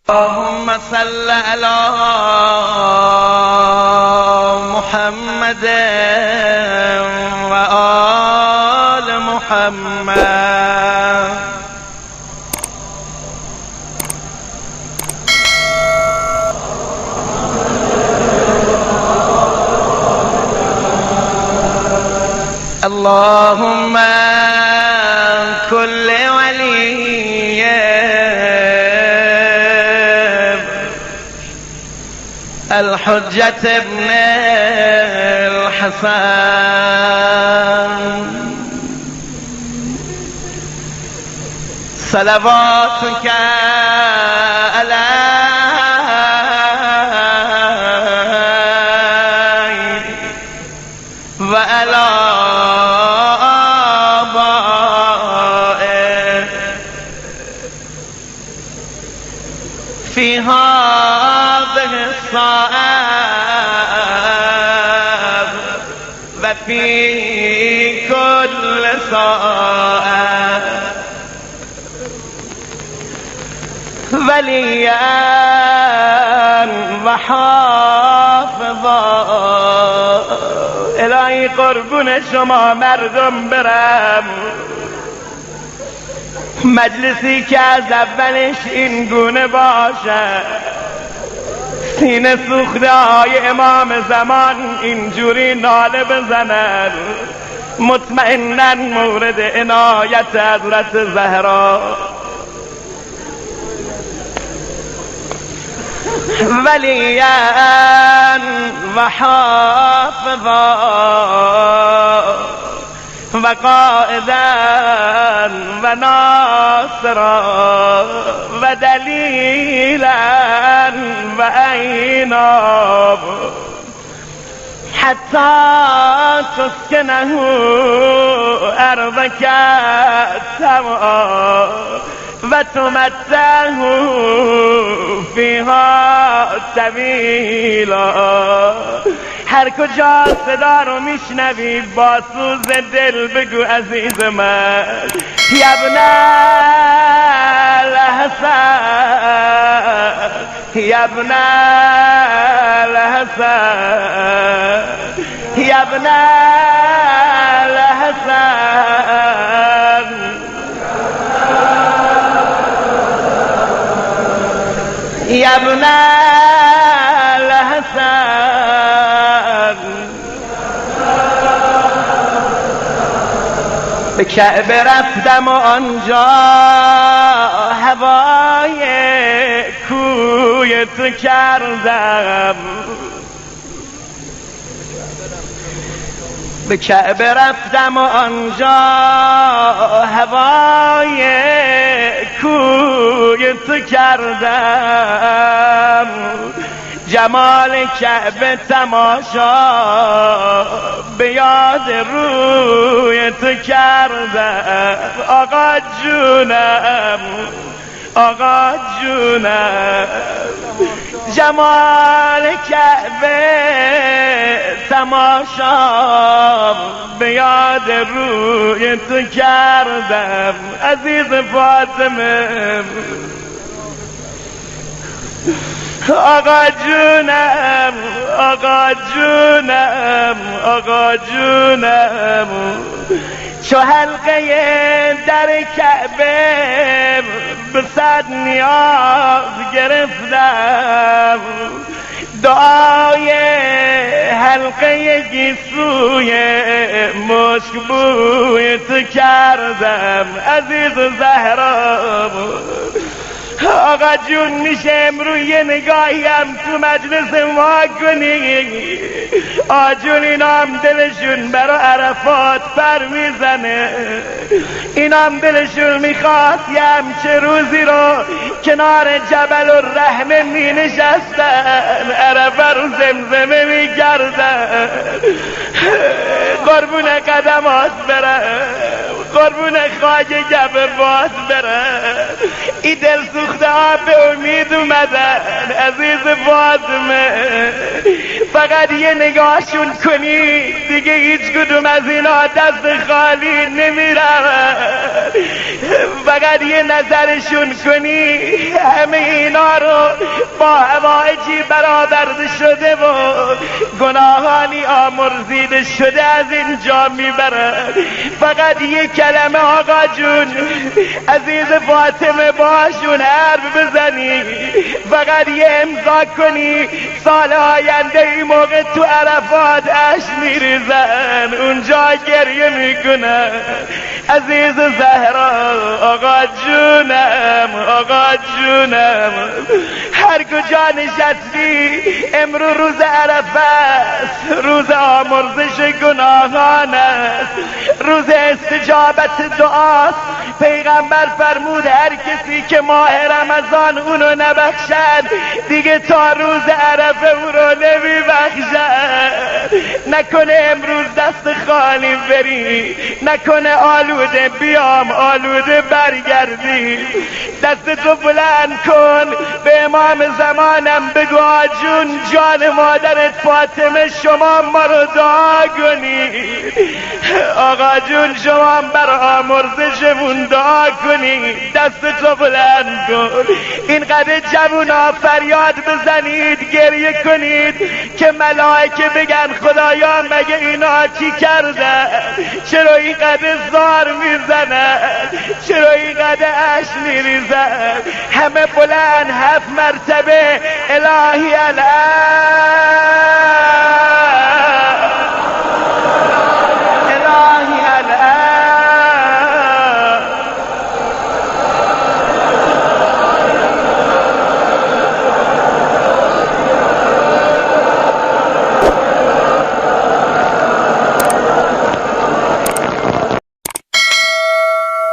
اللهم صل على محمد وآل محمد. اللهم كل ولي الحجة ابن الحسن صلواتك عليه وعلى آبائه في هذه الساعة وفي كل ساعة وليا وحافظا. الهی قربون شما مردم برم، مجلسی که از اولش این گونه باشه، سینه سوخته های امام زمان اینجوری ناله بزنن، مطمئناً مورد عنایت حضرت زهرا ولیا و حافظا و قائدا و ناصرا و دلیلا و عینا حتی تسکنه ارضک طوعا و تمتعه فیها طویلا. هر کجا صدا رو میشنوی با سوز دل بگو عزیز من، یبن الحسن یبن الحسن یبن الحسن یبن الحسن. به کعبه رفتم و آنجا هوای کوی تو کردم، به کعبه رفتم و آنجا هوای کوی تو کردم، جمال کعبه تماشا به یاد روی تو کردم. آقا جونم آقا جونم، جمال کعبه تماشا به یاد روی تو کردم. عزیز فاطمه آقا جونم آقا جونم آقا جونم، چو حلقه در کعبه به صد نیاز گرفتم، دعای حلقه گیسوی مشک بوی تو کردم. عزیز زهرا آقا جون میشه امروز یه نگاهیم تو مجلس ما کنی؟ آجون اینا هم دلشون برا عرفات پر میزنه، اینا هم دلشون میخواد یه همچه روزی رو کنار جبل الرحمه می نشستن، عرفه رو زمزمه میکردن. قربون قدمات برم، قربون خاک جبه‌باد برم، ای دل سوخته ها به امید اومدن. عزیز فاطمه فقط یه نگاهشون کنی دیگه هیچ کدوم از اینا دست خالی نمیرن، فقط یه نظرشون کنی همه اینا رو با هوایجی برآورده شده و گناهانی آمرزیده شده از اینجا میبرن. فقط یک کلمه آقا جون عزیز فاطمه باشون حرف بزنی، فقط یه امضا کنی، سال آینده این موقع تو عرفات اشک میریزن، اونجا گریه میکنن. عزیز زهرا آقا جونم، آقا جونم، هر کجا نشستی امرو روز عرفه است، روز آمرزش گناهان است، روز استجابت دعاست. پیغمبر فرمود هر کسی که ماه رمضان اونو نبخشد دیگه تا روز عرفه او رو نمیبخشد. نکنه امروز دست خالی بری، نکنه آلوده بیام آلوده برگردی. دستتو بلند کن به امام زمانم بگو آجون جان مادرت فاطمه شما ما رو دعا کنید، آقا جون شما بر آمرزشمون دعا کنید. دستتو بلند کن، اینقدر جوونا فریاد بزنید گریه کنید که ملائکه بگن خدایا مگه اینا چی کردن، چرا اینقدر زار میزنن، چرا اینقدر اشک میریزن. همه بلند 7 مرتبه الهی الان